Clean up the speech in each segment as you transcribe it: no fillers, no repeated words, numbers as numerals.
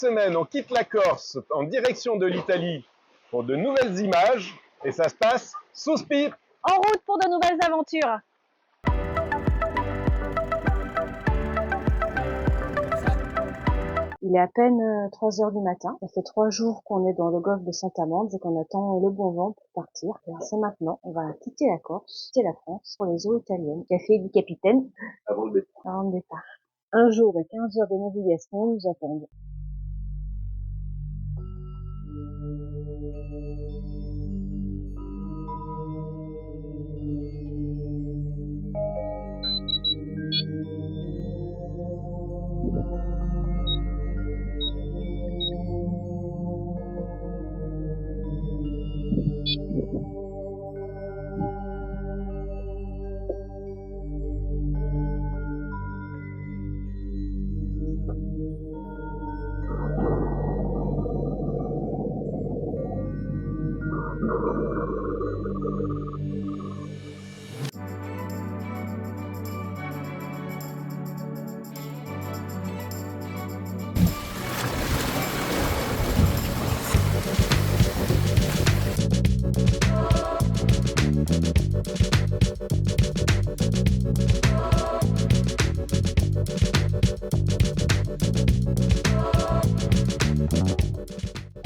Semaine, on quitte la Corse en direction de l'Italie pour de nouvelles images et ça se passe sous pipe. En route pour de nouvelles aventures. Il est à peine 3 heures du matin. Ça fait 3 jours qu'on est dans le golfe de Saint-Amande et qu'on attend le bon vent pour partir. C'est maintenant. On va quitter la Corse, quitter la France pour les eaux italiennes. Café du capitaine. Avant le départ. 1 jour et 15 heures de navigation nous attendent.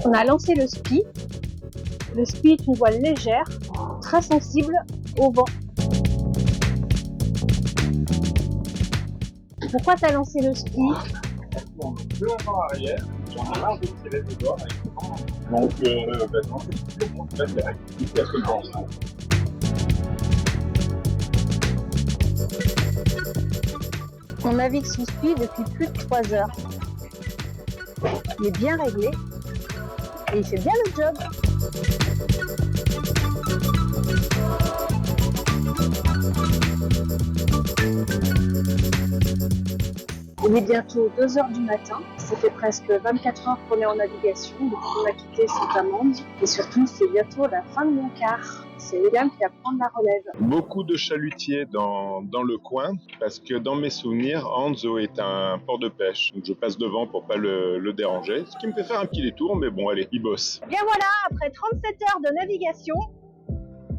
On a lancé le SPI. Le SPI est une voile légère, très sensible au vent. Pourquoi tu as lancé le SPI? Deux avant arrière, j'en ai marre de tirer les doigts avec le vent. Donc maintenant c'est le vent qui va direct jusqu'à ce que le vent s'arrête. On navigue sous SPI depuis plus de 3 heures. Il est bien réglé et il fait bien le job. Il est bientôt 2 heures du matin. Ça fait presque 24 heures qu'on est en navigation depuis qu'on a quitté Saint-Amande. Et surtout, c'est bientôt la fin de mon quart. C'est William qui va prendre la relève. Beaucoup de chalutiers dans le coin parce que dans mes souvenirs, Anzo est un port de pêche. Donc je passe devant pour pas le déranger, ce qui me fait faire un petit détour, mais bon allez, il bosse. Bien voilà, après 37 heures de navigation,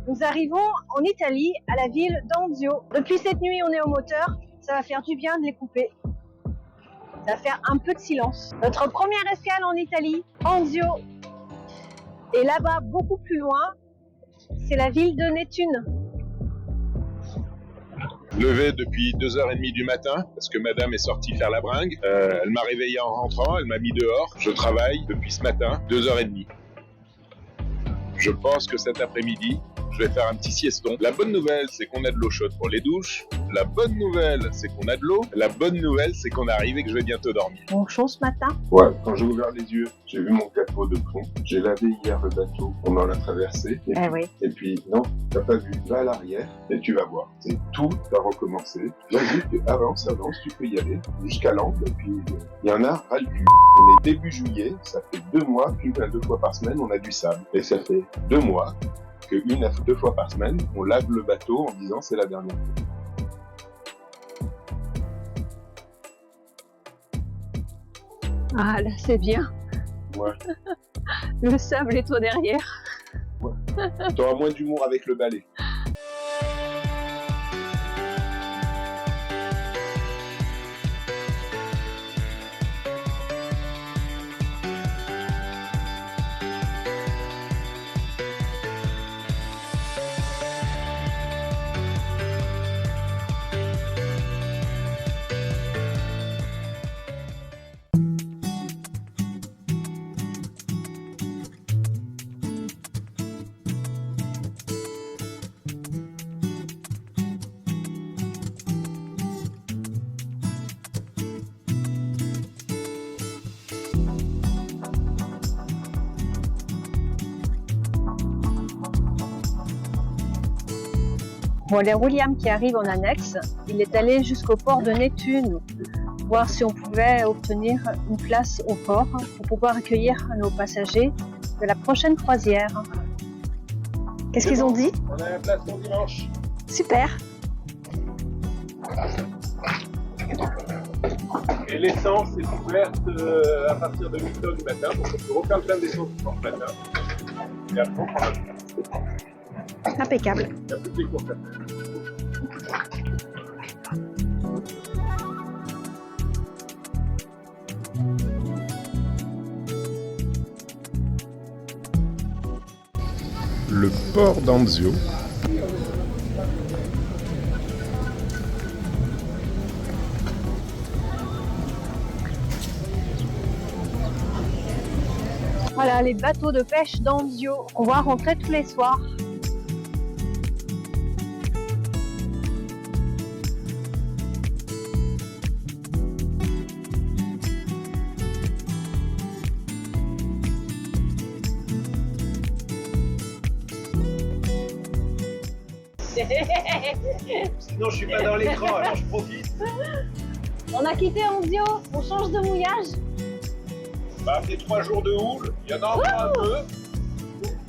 nous arrivons en Italie, à la ville d'Anzio. Depuis cette nuit, on est au moteur. Ça va faire du bien de les couper. Ça va faire un peu de silence. Notre première escale en Italie, Anzio. Et là-bas, beaucoup plus loin, c'est la ville de Nétune. Levé depuis 2h30 du matin, parce que madame est sortie faire la bringue. Elle m'a réveillé en rentrant, elle m'a mis dehors. Je travaille depuis ce matin, 2h30. Je pense que cet après-midi, je vais faire un petit sieston. La bonne nouvelle, c'est qu'on a de l'eau chaude pour les douches. La bonne nouvelle, c'est qu'on a de l'eau. La bonne nouvelle, c'est qu'on arrive et que je vais bientôt dormir. Bon chaud ce matin. Ouais, quand j'ai ouvert les yeux, j'ai vu mon capot de plomb. J'ai lavé hier le bateau pendant la traversée. Et puis, non, t'as pas vu. Va à l'arrière et tu vas voir. C'est tout à recommencer. Vas-y, avance, tu peux y aller jusqu'à l'angle. Et puis, il y en a ras le cul. On est début juillet, ça fait 2 mois, plus de 2 fois par semaine, on a du sable. Et ça fait 2 mois que 1 à 2 fois par semaine, on lave le bateau en disant c'est la dernière fois. Ah là, c'est bien. Ouais. Le sable et toi derrière. Ouais. T'auras moins d'humour avec le balai. Bon, il y a William qui arrive en annexe. Il est allé jusqu'au port de Nétune, voir si on pouvait obtenir une place au port pour pouvoir accueillir nos passagers de la prochaine croisière. Qu'est-ce qu'ils ont dit? On a la place pour dimanche. Super. Et l'essence est ouverte à partir de 8 h du matin, donc on peut refaire le plein d'essence dimanche matin. Et après, on prend la Impeccable. Il y a toutes les courses à faire. Le port d'Anzio. Voilà les bateaux de pêche d'Anzio qu'on voit rentrer tous les soirs. Sinon, je suis pas dans l'écran, alors je profite. On a quitté Anzio, on change de mouillage. Bah, après 3 jours de houle, il y en a encore un peu,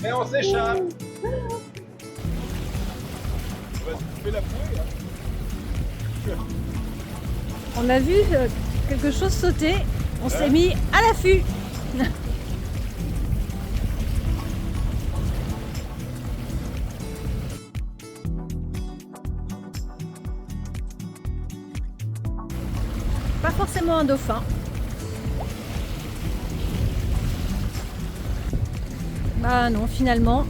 mais on s'échappe. On va se couper la bouée. On a vu quelque chose sauter, on s'est mis à l'affût. Pas forcément un dauphin. Bah non, finalement,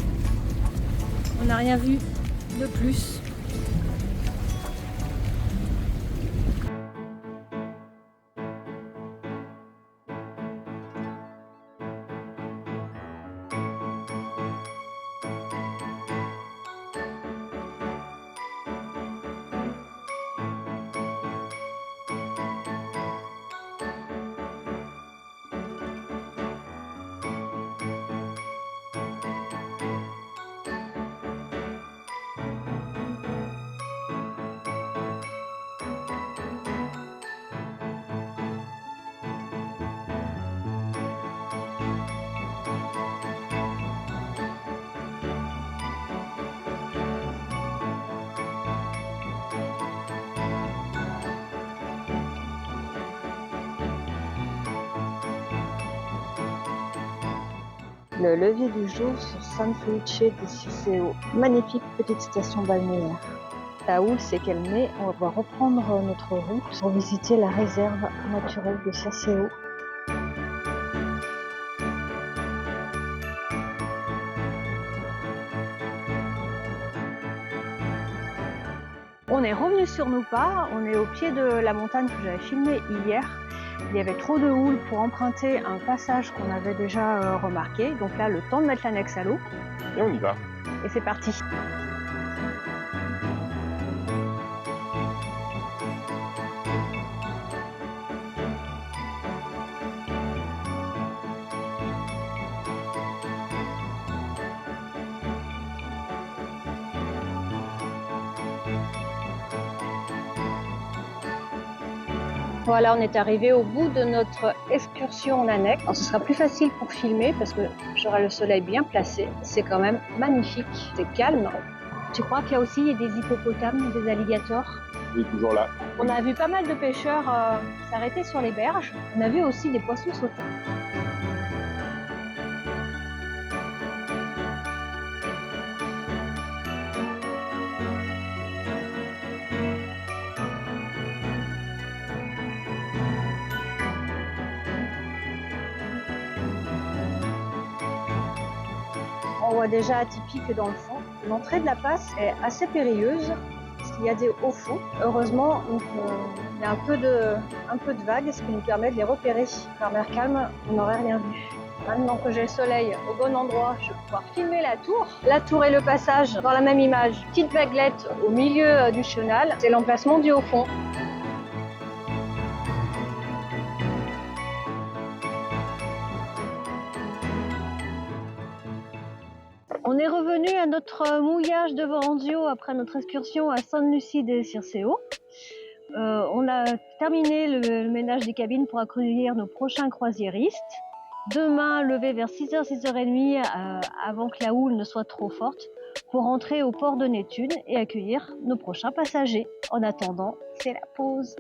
on n'a rien vu de plus. Le lever du jour sur San Felice de Circeo. Magnifique petite station balnéaire. La houle s'est calmée, on va reprendre notre route pour visiter la réserve naturelle de Circeo. On est revenu sur nos pas, on est au pied de la montagne que j'avais filmée hier. Il y avait trop de houle pour emprunter un passage qu'on avait déjà remarqué. Donc là, le temps de mettre l'annexe à l'eau. Et on y va. Et c'est parti. Voilà, on est arrivé au bout de notre excursion en annexe. Alors, ce sera plus facile pour filmer parce que j'aurai le soleil bien placé. C'est quand même magnifique, c'est calme. Tu crois qu'il y a aussi des hippopotames, des alligators? Il est toujours là. On a vu pas mal de pêcheurs s'arrêter sur les berges. On a vu aussi des poissons sauter. On voit déjà atypique dans le fond. L'entrée de la passe est assez périlleuse parce qu'il y a des hauts fonds. Heureusement, il y a un peu de vagues, ce qui nous permet de les repérer. Par mer calme, on n'aurait rien vu. Maintenant que j'ai le soleil au bon endroit, je vais pouvoir filmer la tour. La tour et le passage dans la même image. Petite vaguelette au milieu du chenal, c'est l'emplacement du haut fond. On est revenu à notre mouillage devant Anzio après notre excursion à San Lucie de Circeo. On a terminé le ménage des cabines pour accueillir nos prochains croisiéristes. Demain, lever vers 6h, 6h30 avant que la houle ne soit trop forte pour rentrer au port de Nétune et accueillir nos prochains passagers. En attendant, c'est la pause.